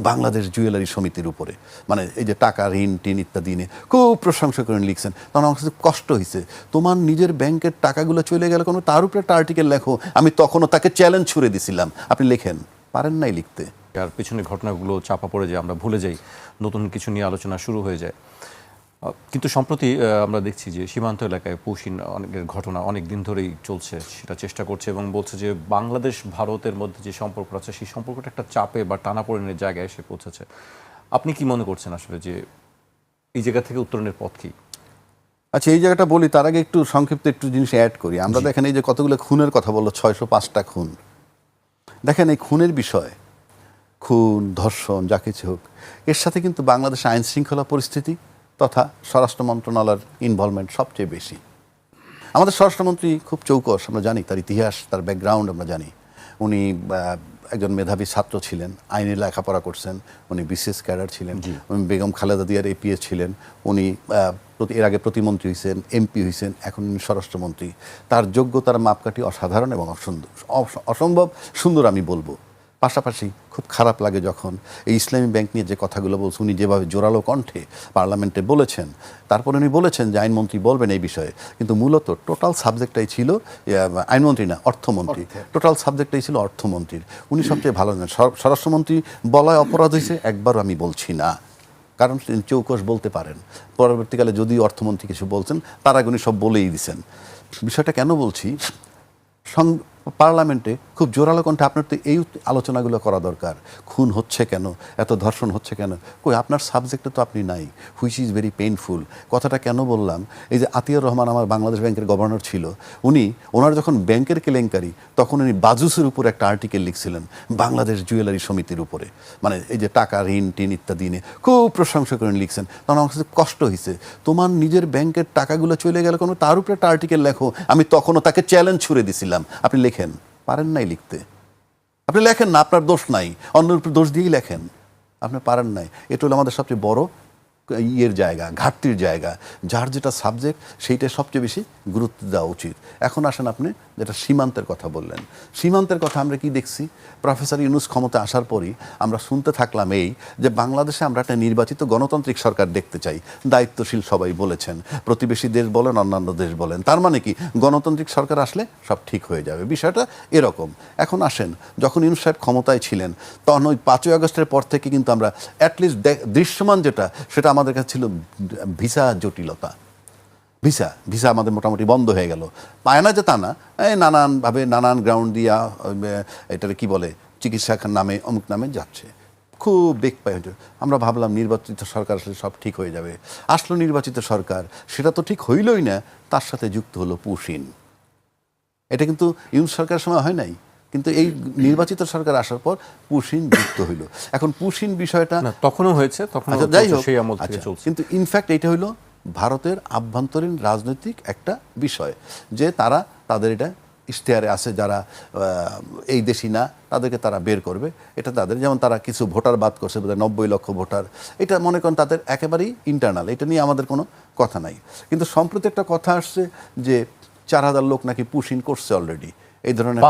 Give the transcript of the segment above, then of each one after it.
Bangladesh jewellery সমিতির উপরে, মানে এই যে টাকা ঋণ টিন ইত্যাদি নিয়ে খুব প্রশংসা করে লিখছেন। তখন আমার কাছে কষ্ট হয়েছে, তোমার নিজের ব্যাংকের টাকাগুলো চলে গেল কোনো, তার উপরে একটা আর্টিকেল লেখো। আমি তখনও তাকে চ্যালেঞ্জ ছুড়ে দিছিলাম, আপনি লেখেন, পারেন নাই লিখতে। আর পিছনে ঘটনাগুলো চাপা পড়ে যায়, আমরা ভুলে যাই, নতুন কিছু নিয়ে আলোচনা শুরু হয়ে যায়। কিন্তু সম্প্রতি আমরা দেখছি যে সীমান্ত এলাকায় পৌঁছিন অনেকের ঘটনা অনেক দিন ধরেই চলছে, সেটা চেষ্টা করছে এবং বলছে যে বাংলাদেশ ভারতের মধ্যে যে সম্পর্ক আছে সেই সম্পর্কটা একটা চাপে বা টানাপোড়েনের জায়গায় এসে পৌঁছেছে। আপনি কি মনে করছেন আসলে যে এই জায়গা থেকে উত্তরণের পথ কি? আচ্ছা, এই জায়গাটা বলি, তার আগে একটু সংক্ষিপ্ত একটু জিনিস অ্যাড করি। আমরা দেখেন এই যে কতগুলো খুনের কথা বললো, 605টা খুন। দেখেন এই খুনের বিষয়, খুন ধর্ষণ যা কিছু হোক, এর সাথে কিন্তু বাংলাদেশ আইন শৃঙ্খলা পরিস্থিতি তথা স্বরাষ্ট্র মন্ত্রণালয়ের ইনভলভমেন্ট সবচেয়ে বেশি। আমাদের স্বরাষ্ট্রমন্ত্রী খুব চৌকস, আমরা জানি তার ইতিহাস, তার ব্যাকগ্রাউন্ড আমরা জানি। উনি একজন মেধাবী ছাত্র ছিলেন, আইনে লেখাপড়া করছেন, উনি বিসিএস ক্যাডার ছিলেন, উনি বেগম খালেদা জিয়ার এপিএস ছিলেন, উনি এর আগে প্রতিমন্ত্রী হয়েছেন, এমপি হয়েছেন, এখন উনি স্বরাষ্ট্রমন্ত্রী। তার যোগ্যতার মাপকাঠি অসাধারণ এবং অসম্ভব সুন্দর আমি বলবো। পাশাপাশি খুব খারাপ লাগে যখন এই ইসলামী ব্যাংক নিয়ে যে কথাগুলো বলছে, উনি যেভাবে জোরালো কণ্ঠে পার্লামেন্টে বলেছেন, তারপরে উনি বলেছেন যে আইনমন্ত্রী বলবেন এই বিষয়ে, কিন্তু মূলত টোটাল সাবজেক্টটাই ছিল আইনমন্ত্রী না, অর্থমন্ত্রী। টোটাল সাবজেক্টটাই ছিল অর্থমন্ত্রীর। উনি সবচেয়ে ভালো জানেন। স্বরাষ্ট্রমন্ত্রী বলায় অপরাধ হয়েছে একবারও আমি বলছি না, কারণ তিনি চৌকস বলতে পারেন। পরবর্তীকালে যদি অর্থমন্ত্রী কিছু বলছেন, তার আগে উনি সব বলেই দিছেন। বিষয়টা কেন বলছি, পার্লামেন্টে খুব জোরালো কণ্ঠে আপনার তো এই আলোচনাগুলো করা দরকার। খুন হচ্ছে কেন, এত ধর্ষণ হচ্ছে কেন, কই আপনার সাবজেক্টে তো আপনি নাই, হুইচ ইজ ভেরি পেইনফুল। কথাটা কেন বললাম, এই যে আতিয়ার রহমান আমার বাংলাদেশ ব্যাংকের গভর্নর ছিল, ওনার যখন ব্যাংকের কেলেঙ্কারি, তখন উনি বাজুসের উপর একটা আর্টিকেল লিখছিলেন বাংলাদেশ জুয়েলারি সমিতির উপরে, মানে এই যে টাকা ঋণ টিন ইত্যাদি নিয়ে খুব প্রশংসা করে লিখছেন। তখন আমার কাছে কষ্ট হয়েছে, তোমার নিজের ব্যাংকের টাকাগুলো চলে গেল কোনো, তার উপরে একটা আর্টিকেল লেখো। আমি তখনও তাকে চ্যালেঞ্জ ছুড়ে দিছিলাম, আপনি লেখেন, পারেন নাই লিখতে। আপনি লেখেন না, আপনার দোষ নাই, অন্যের উপর দোষ দিয়েই লেখেন, আপনি পারেন নাই। এটা হলো আমাদের সবচেয়ে বড় ইয়ের জায়গা, ঘাটতির জায়গা। যার যেটা সাবজেক্ট সেইটা সবচেয়ে বেশি গুরুত্ব দেওয়া উচিত। এখন আসেন আপনি যেটা সীমান্তের কথা বললেন, সীমান্তের কথা আমরা কি দেখছি, প্রফেসর ইউনূস ক্ষমতা আসার পরই আমরা শুনতে থাকলাম এই যে বাংলাদেশে আমরা একটা নির্বাচিত গণতান্ত্রিক সরকার দেখতে চাই। দায়িত্বশীল সবাই বলেছেন, প্রতিবেশী দেশ বলেন, অন্যান্য দেশ বলেন। তার মানে কি গণতান্ত্রিক সরকার আসলে সব ঠিক হয়ে যাবে, বিষয়টা এরকম। এখন আসেন, যখন ইউনূস সাহেব ক্ষমতায় ছিলেন, তখন ওই 5ই আগস্টের পর থেকে কিন্তু আমরা অ্যাটলিস্ট দৃশ্যমান যেটা, সেটা আমাদের কাছে ছিল ভিসা জটিলতা। ভিসা আমাদের মোটামুটি বন্ধ হয়ে গেল। পায় না যে তা না, নানানভাবে নানান গ্রাউন্ড দিয়া এটার কি বলে চিকিৎসা নামে অমুক নামে যাচ্ছে, খুব বেগ পায়। আমরা ভাবলাম নির্বাচিত সরকার আসলে সব ঠিক হয়ে যাবে। আসলো নির্বাচিত সরকার, সেটা তো ঠিক হইলই না, তার সাথে যুক্ত হলো পুশিন। এটা কিন্তু ইউনূস সরকারের সময় হয় নাই, কিন্তু এই নির্বাচিত সরকার আসার পর পুশিন যুক্ত হইল। এখন পুশিন বিষয়টা তখনও হয়েছে, তখন যাই হোক, কিন্তু ইনফ্যাক্ট এটা হইল ভারতের আভ্যন্তরীণ রাজনৈতিক একটা বিষয়, যে তাদের এটা ইশতেহারে আছে, যারা এই দেশি না তাদেরকে তারা বের করবে, এটা তাদের। যেমন তারা কিছু ভোটার বাদ করছে, 90 লক্ষ ভোটার, এটা মনে করেন তাদের একেবারেই ইন্টারনাল, এটা নিয়ে আমাদের কোনো কথা নাই। কিন্তু সম্প্রতি একটা কথা আসছে যে 4000 লোক নাকি পুশিন করছে অলরেডি, এই ধরনের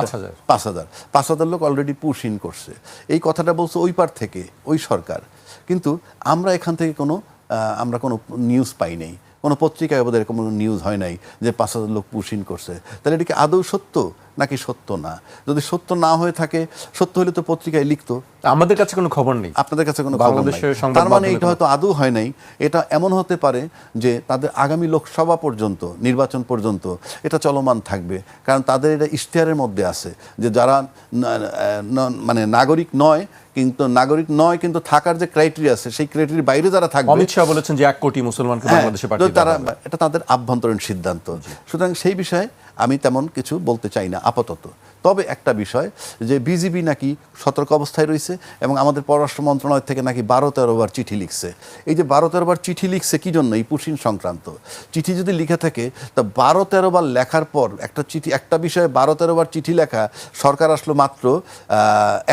5,000 লোক অলরেডি পুশিন করছে। এই কথাটা বলছে ওই পার থেকে ওই সরকার, কিন্তু আমরা এখান থেকে আমরা কোনো নিউজ পাই নাই, কোনো পত্রিকায় ওদের কোনো নিউজ হয় নাই যে 5,000 লোক পুশিন করছে। তাহলে এটা কি আদৌ সত্য নাকি সত্য না? যদি সত্য না হয়ে থাকে, সত্য হলে তো পত্রিকায় লিখতো। আমাদের কাছে কোনো খবর নেই, আপনাদের কাছে কোনো খবর নেই, তার মানে এটা হয়তো আদৌ হয় নাই। এটা এমন হতে পারে যে তাদের আগামী লোকসভা পর্যন্ত, নির্বাচন পর্যন্ত এটা চলমান থাকবে, কারণ তাদের এটা ইশতেহারের মধ্যে আছে যে যারা মানে নাগরিক নয় কিন্তু থাকার যে ক্রাইটেরিয়া আছে, সেই ক্রাইটেরিয়ার বাইরে যারা থাকবে, অমিত শাহ বলেছেন যে 1 কোটি মুসলমানকে বাংলাদেশে পাঠিয়ে দেওয়া হবে, এটা তাদের আভ্যন্তরীণ সিদ্ধান্ত। সুতরাং সেই বিষয়ে আমি তেমন কিছু বলতে চাই না আপাতত। তবে একটা বিষয়, যে বিজিবি নাকি সতর্ক অবস্থায় রয়েছে এবং আমাদের পররাষ্ট্র মন্ত্রণালয় থেকে নাকি 12-13 বার চিঠি লিখছে। এই যে 12-13 বার চিঠি লিখছে কি জন্য, এই পুশিন সংক্রান্ত চিঠি যদি লিখে থাকে, তা 12-13 বার লেখার পর একটা বিষয়ে 12-13 বার চিঠি লেখা, সরকার আসলো মাত্র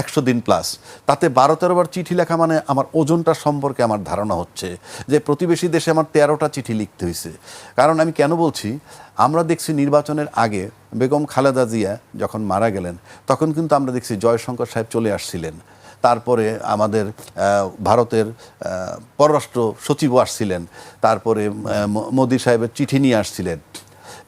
100 দিন প্লাস, তাতে 12-13 বার চিঠি লেখা মানে আমার ওজনটা সম্পর্কে আমার ধারণা হচ্ছে যে প্রতিবেশী দেশে আমার 13টা চিঠি লিখতে হয়েছে। কারণ আমি কেন বলছি, আমরা দেখছি নির্বাচনের আগে বেগম খালেদা জিয়া যখন মারা গেলেন, তখন কিন্তু আমরা দেখছি জয়শঙ্কর সাহেব চলে আসছিলেন তারপরে আমাদের ভারতের পররাষ্ট্র সচিবও আসছিলেন, তারপরে মোদি সাহেবের চিঠি নিয়ে আসছিলেন,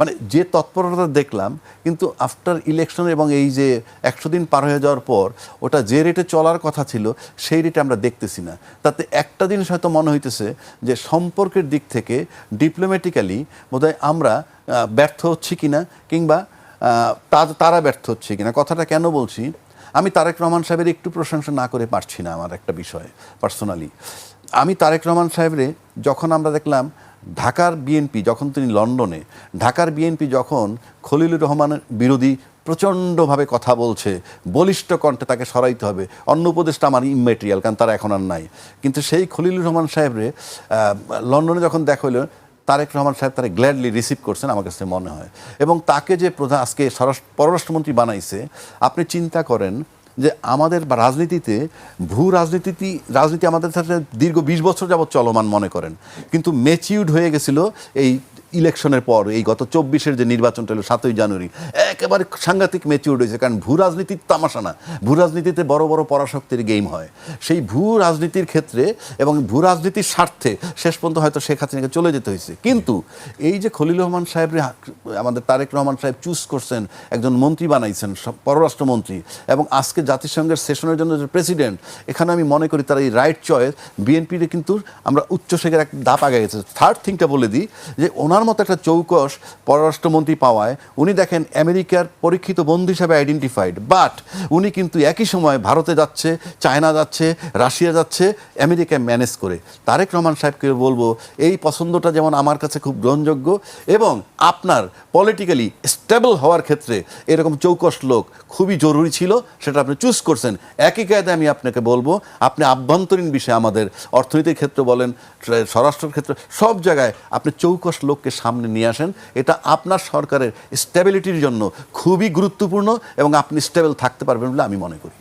মানে যে তৎপরতা দেখলাম, কিন্তু আফটার ইলেকশন এবং এই যে 100 দিন পার হয়ে যাওয়ার পর ওটা যে রেটে চলার কথা ছিল সেই রেটে আমরা দেখতেছি না। তাতে একটা জিনিস হয়তো মনে হইতেছে যে সম্পর্কের দিক থেকে ডিপ্লোম্যাটিক্যালি বোধহয় আমরা ব্যর্থ হচ্ছি কিনা, কিংবা তারা ব্যর্থ হচ্ছে কিনা। কথাটা কেন বলছি, আমি তারেক রহমান সাহেবের একটু প্রশংসা না করে পারছি না। আমার একটা বিষয় পার্সোনালি, আমি তারেক রহমান সাহেবরে যখন আমরা দেখলাম ঢাকার বিএনপি যখন তিনি লন্ডনে, ঢাকার বিএনপি যখন খলিলুর রহমানের বিরোধী প্রচণ্ডভাবে কথা বলছে, বলিষ্ঠ কণ্ঠে তাকে সরাইতে হবে, অন্য উপদেশটা আমার ইম্যাটেরিয়াল, কারণ তারা এখন আর নাই, কিন্তু সেই খলিলুর রহমান সাহেবরে লন্ডনে যখন দেখা হইল, তারেক রহমান সাহেব তারা গ্ল্যাডলি রিসিভ করছেন আমার কাছে মনে হয়। এবং তাকে যে আজকে পররাষ্ট্রমন্ত্রী বানাইছে, আপনি চিন্তা করেন যে আমাদের রাজনীতিতে রাজনীতি আমাদের সাথে দীর্ঘ 20 বছর যাবৎ চলমান মনে করেন, কিন্তু ম্যাচিউরড হয়ে গেছিল এই ইলেকশনের পর। এই গত 24-এর যে নির্বাচনটা হলো 7ই জানুয়ারি, একেবারে সাংঘাতিক ম্যাচিউরড হয়েছে। কারণ ভূ রাজনীতির তামাশা না, ভূ রাজনীতিতে বড় বড় পরাশক্তির গেম হয়। সেই ভূ রাজনীতির ক্ষেত্রে এবং ভূ রাজনীতির স্বার্থে শেষ পর্যন্ত হয়তো শেখ হাসিনাকে চলে যেতে হয়েছে। কিন্তু এই যে খলিলুর রহমান সাহেব, আমাদের তারেক রহমান সাহেব চুজ করছেন, একজন মন্ত্রী বানাইছেন, পররাষ্ট্রমন্ত্রী, এবং আজকে জাতিসংঘের সেশনের জন্য যে প্রেসিডেন্ট, এখানে আমি মনে করি তারা এই রাইট চয়েস। বিএনপিতে কিন্তু আমরা উচ্চশেখের এক ধাপ আগে গেছে। থার্ড থিংটা বলে দিই যে ওনার মতো একটা চৌকস পররাষ্ট্রমন্ত্রী পাওয়ায়, উনি দেখেন আমেরিকার পরীক্ষিত বন্ধু হিসাবে আইডেন্টিফাইড, বাট উনি কিন্তু একই সময় ভারতে যাচ্ছে, চায়না যাচ্ছে, রাশিয়া যাচ্ছে, আমেরিকায় ম্যানেজ করে। তারেক রহমান সাহেবকে বলবো এই পছন্দটা যেমন আমার কাছে খুব গ্রহণযোগ্য, এবং আপনার পলিটিক্যালি স্টেবল হওয়ার ক্ষেত্রে এরকম চৌকস লোক খুবই জরুরি ছিল, সেটা আপনি চুজ করছেন। একই কায়দায় আমি আপনাকে বলবো, আপনি আভ্যন্তরীণ বিষয়ে আমাদের অর্থনীতির ক্ষেত্রে বলেন, স্বরাষ্ট্রের ক্ষেত্রে, সব জায়গায় আপনি চৌকস লোককে সামনে নিয়ে আসেন। এটা আপনার সরকারের স্টেবিলিটির জন্য খুবই গুরুত্বপূর্ণ, এবং আপনি স্টেবল থাকতে পারবেন বলে আমি মনে করি।